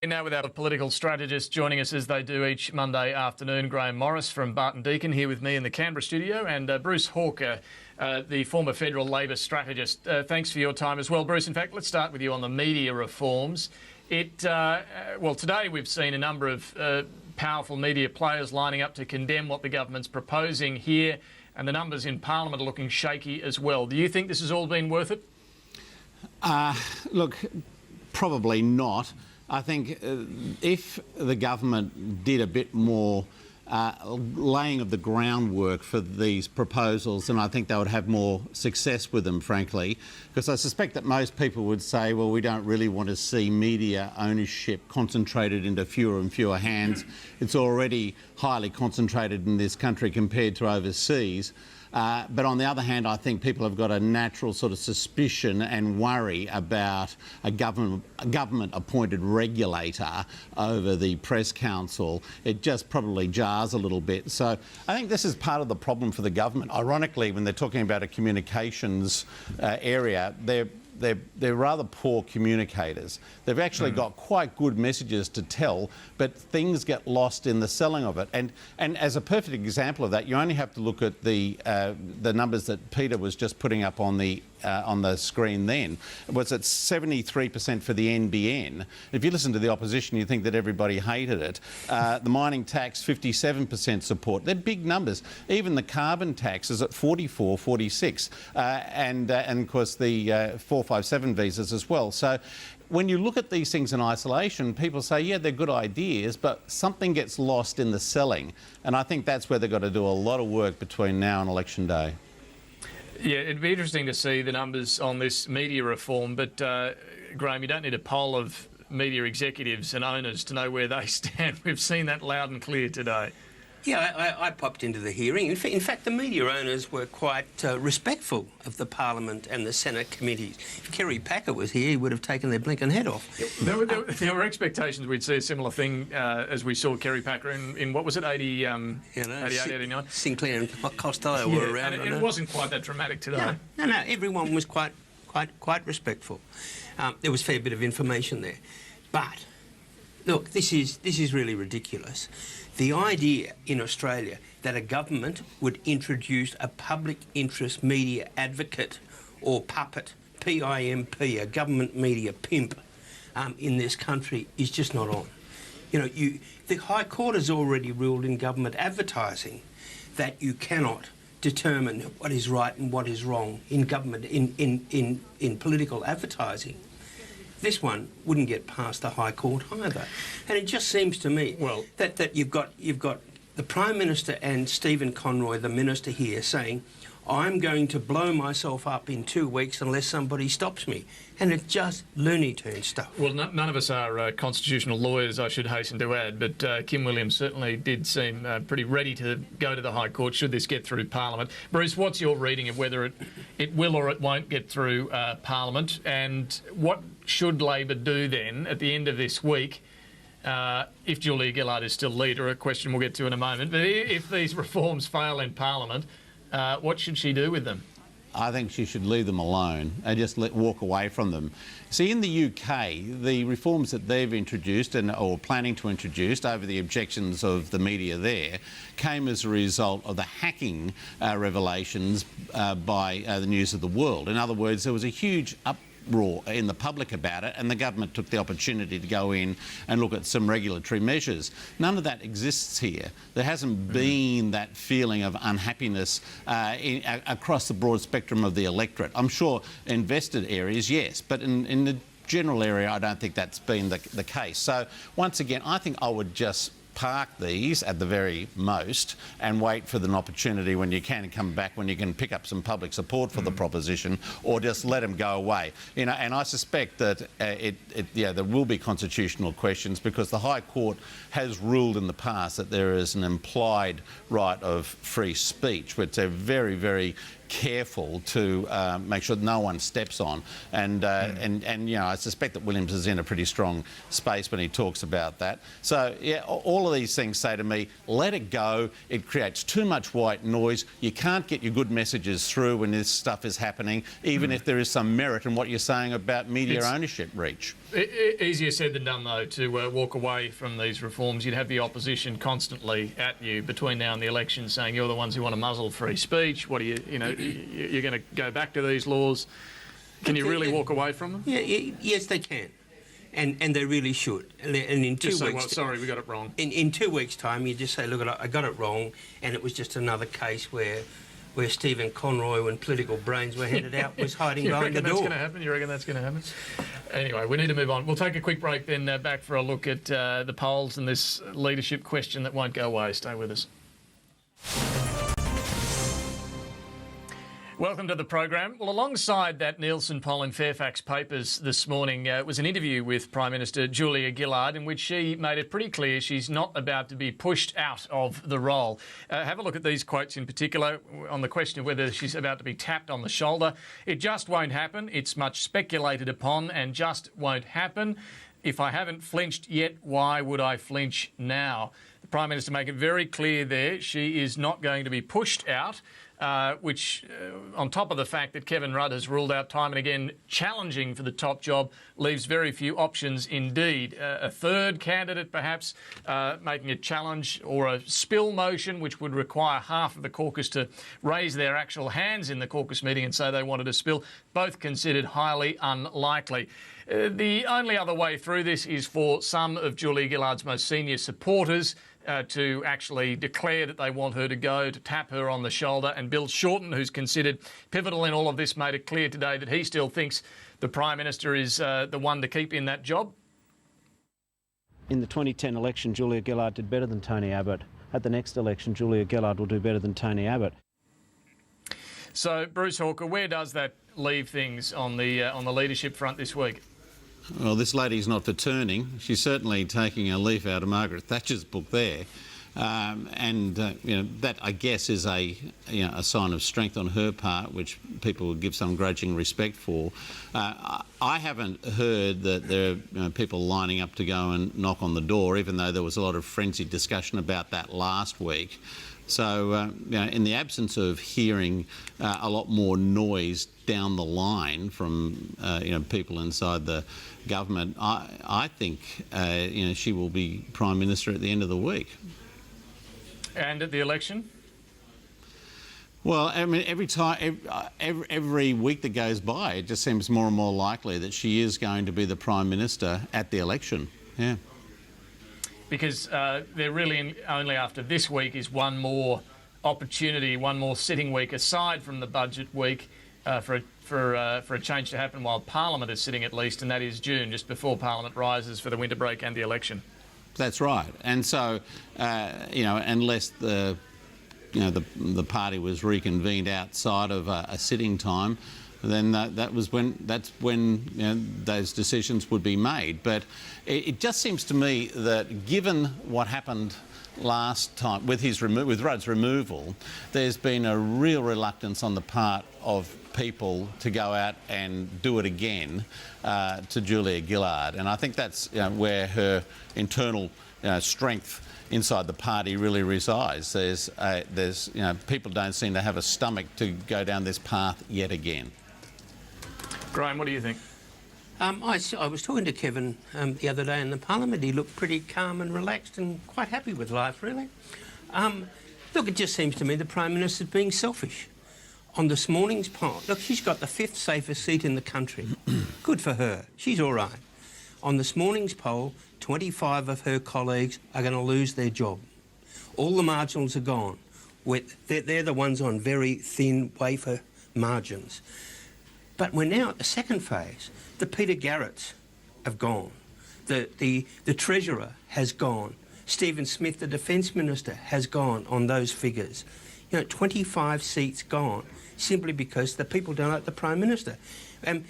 Now with our political strategist joining us as they do each Monday afternoon, Grahame Morris from Barton Deakin here with me in the Canberra studio, and Bruce Hawker, the former federal Labor strategist. Thanks for your time as well, Bruce. In fact, let's start with you on the media reforms. Well, today we've seen a number of powerful media players lining up to condemn what the government's proposing here, and the numbers in Parliament are looking shaky as well. Do you think this has all been worth it? Look, probably not. I think if the government did a bit more laying of the groundwork for these proposals, then I think they would have more success with them, frankly, because I suspect that most people would say, well, we don't really want to see media ownership concentrated into fewer and fewer hands. It's already highly concentrated in this country compared to overseas. But on the other hand, I think people have got a natural sort of suspicion and worry about a government-appointed regulator over the press council. It just probably jars a little bit. So I think this is part of the problem for the government. Ironically, when they're talking about a communications area, they're rather poor communicators. They've actually got quite good messages to tell, but things get lost in the selling of it. And as a perfect example of that, you only have to look at the numbers that Peter was just putting up on the screen then. It was at 73% for the NBN. If you listen to the opposition, you think that everybody hated it. The mining tax, 57% support. They're big numbers. Even the carbon tax is at 44, 46. And of course the 457 visas as well. So when you look at these things in isolation, people say, yeah, they're good ideas, but something gets lost in the selling. And I think that's where they've got to do a lot of work between now and election day. Yeah, it'd be interesting to see the numbers on this media reform, but Grahame, you don't need a poll of media executives and owners to know where they stand. We've seen that loud and clear today. Yeah, I popped into the hearing. In fact, the media owners were quite respectful of the Parliament and the Senate committees. If Kerry Packer was here, he would have taken their blinking head off. There were expectations we'd see a similar thing as we saw Kerry Packer in what was it, 88, 89? Sinclair and Costello were around. And it wasn't quite that dramatic today. No, everyone was quite respectful. There was a fair bit of information there. But, look, this is really ridiculous. The idea in Australia that a government would introduce a public interest media advocate or puppet, PIMP, a government media pimp, in this country is just not on. You know, the High Court has already ruled in government advertising that you cannot determine what is right and what is wrong in government, in political advertising. This one wouldn't get past the High Court either. And it just seems to me that you've got the Prime Minister and Stephen Conroy, the Minister here, saying, I'm going to blow myself up in 2 weeks unless somebody stops me. And it's just Looney Tune stuff. Well, none of us are constitutional lawyers, I should hasten to add, but Kim Williams certainly did seem pretty ready to go to the High Court should this get through Parliament. Bruce, what's your reading of whether it will or it won't get through Parliament, and what should Labor do then at the end of this week if Julia Gillard is still leader, a question we'll get to in a moment, but if these reforms fail in Parliament, what should she do with them? I think she should leave them alone and just walk away from them. See, in the UK, the reforms that they've introduced or planning to introduce over the objections of the media there came as a result of the hacking revelations by the News of the World. In other words, there was a huge uproar in the public about it, and the government took the opportunity to go in and look at some regulatory measures. None of that exists here. There hasn't been that feeling of unhappiness across the broad spectrum of the electorate. I'm sure in vested areas, yes, but in the general area, I don't think that's been the case. So once again, I think I would just park these at the very most and wait for an opportunity when you can come back, when you can pick up some public support for the proposition, or just let them go away. You know, and I suspect that there will be constitutional questions because the High Court has ruled in the past that there is an implied right of free speech, which they're very, very careful to make sure no one steps on. And you know, I suspect that Williams is in a pretty strong space when he talks about that. So yeah, all of these things say to me, let it go. It creates too much white noise. You can't get your good messages through when this stuff is happening, even if there is some merit in what you're saying about media ownership reach. Easier said than done, though, to walk away from these reforms. You'd have the opposition constantly at you between now and the election saying you're the ones who want to muzzle free speech. What are you're going to go back to these laws? Can you really walk away from them? Yes, they can. And they really should. And in 2 weeks... sorry, we got it wrong. In 2 weeks' time, you just say, look, I got it wrong, and it was just another case where Stephen Conroy, when political brains were headed out, was hiding behind the door. You reckon that's going to happen? Anyway, we need to move on. We'll take a quick break, then back for a look at the polls and this leadership question that won't go away. Stay with us. Welcome to the program. Well, alongside that Nielsen poll in Fairfax Papers this morning was an interview with Prime Minister Julia Gillard in which she made it pretty clear she's not about to be pushed out of the role. Have a look at these quotes in particular on the question of whether she's about to be tapped on the shoulder. It just won't happen. It's much speculated upon and just won't happen. If I haven't flinched yet, why would I flinch now? The Prime Minister made it very clear there she is not going to be pushed out. Which, on top of the fact that Kevin Rudd has ruled out time and again challenging for the top job, leaves very few options indeed. A third candidate perhaps making a challenge or a spill motion which would require half of the caucus to raise their actual hands in the caucus meeting and say they wanted a spill, both considered highly unlikely. The only other way through this is for some of Julia Gillard's most senior supporters to actually declare that they want her to go, to tap her on the shoulder. And Bill Shorten, who's considered pivotal in all of this, made it clear today that he still thinks the Prime Minister is the one to keep in that job. In the 2010 election, Julia Gillard did better than Tony Abbott. At the next election, Julia Gillard will do better than Tony Abbott. So, Bruce Hawker, where does that leave things on the leadership front this week? Well, this lady's not for turning. She's certainly taking a leaf out of Margaret Thatcher's book there. That, I guess, is a sign of strength on her part, which people would give some grudging respect for. I haven't heard that there are people lining up to go and knock on the door, even though there was a lot of frenzied discussion about that last week. So, in the absence of hearing a lot more noise down the line from, people inside the government, I think, she will be Prime Minister at the end of the week. And at the election? Well, I mean, every week that goes by, it just seems more and more likely that she is going to be the Prime Minister at the election. Yeah. Because there really only after this week is one more opportunity, one more sitting week aside from the budget week for a change to happen while Parliament is sitting at least, and that is June, just before Parliament rises for the winter break and the election. That's right. And so, unless the party was reconvened outside of a sitting time, then that's when those decisions would be made. But it just seems to me that given what happened last time with Rudd's removal, there's been a real reluctance on the part of people to go out and do it again to Julia Gillard, and I think that's where her internal strength inside the party really resides. There's people don't seem to have a stomach to go down this path yet again. Grahame, what do you think? I was talking to Kevin the other day in the Parliament. He looked pretty calm and relaxed and quite happy with life, really. Look, it just seems to me the Prime Minister's being selfish. On this morning's poll, look, she's got the 5th safest seat in the country. Good for her. She's all right. On this morning's poll, 25 of her colleagues are going to lose their job. All the marginals are gone. They're the ones on very thin wafer margins. But we're now at the second phase. The Peter Garretts have gone. The Treasurer has gone. Stephen Smith, the Defence Minister, has gone on those figures. 25 seats gone simply because the people don't like the Prime Minister. I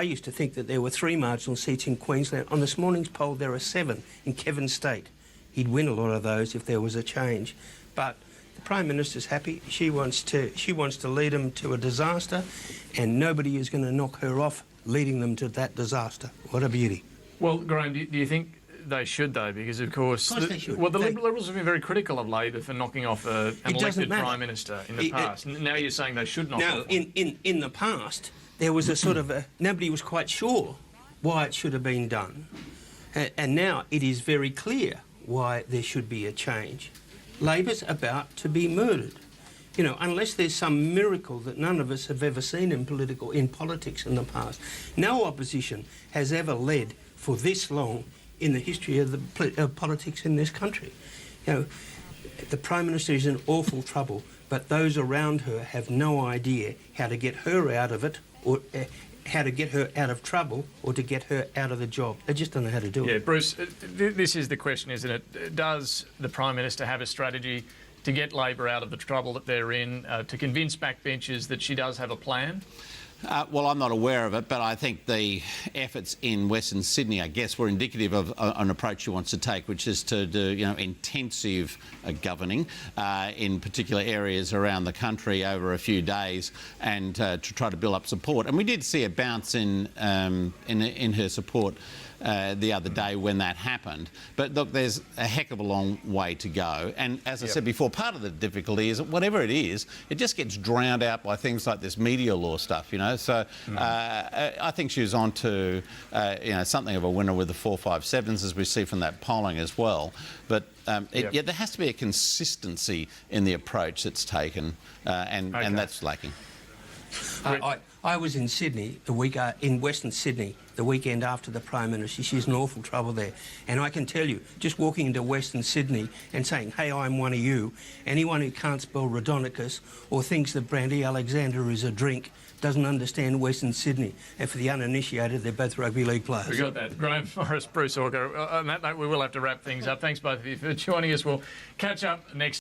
used to think that there were 3 marginal seats in Queensland. On this morning's poll, there are 7 in Kevin's state. He'd win a lot of those if there was a change. But the Prime Minister's happy. She wants to lead them to a disaster, and nobody is going to knock her off leading them to that disaster. What a beauty. Well, Grahame, do you think they should, though? Because, of course they should. Well, the Liberals have been very critical of Labor for knocking off an elected Prime Minister in the past. Now you're saying they should knock off one. In the past, there was a sort of nobody was quite sure why it should have been done. And now it is very clear why there should be a change. Labor's about to be murdered. You know, unless there's some miracle that none of us have ever seen in politics in the past. No opposition has ever led for this long in the history of politics in this country. You know, the Prime Minister is in awful trouble, but those around her have no idea how to get her out of it, or how to get her out of trouble, or to get her out of the job. They just don't know how to do it. Yeah, Bruce, this is the question, isn't it? Does the Prime Minister have a strategy to get Labor out of the trouble that they're in, to convince backbenchers that she does have a plan? Well, I'm not aware of it, but I think the efforts in Western Sydney, I guess, were indicative of an approach she wants to take, which is to do, you know, intensive governing in particular areas around the country over a few days, and to try to build up support. And we did see a bounce in her support the other day when that happened. But look, there's a heck of a long way to go. And as I said before, part of the difficulty is that whatever it is, it just gets drowned out by things like this media law stuff, you know. So I think she was on to, you know, something of a winner with the 4-5-7s, as we see from that polling as well. But yeah, there has to be a consistency in the approach that's taken, and that's lacking. I was in Sydney in Western Sydney the weekend after the Prime Minister. She's in awful trouble there. And I can tell you, just walking into Western Sydney and saying, hey, I'm one of you, anyone who can't spell Rhodonicus or thinks that Brandy Alexander is a drink doesn't understand Western Sydney. And for the uninitiated, they're both rugby league players. We got that. Grahame Morris, Bruce Hawker. On that note, we will have to wrap things up. Thanks both of you for joining us. We'll catch up next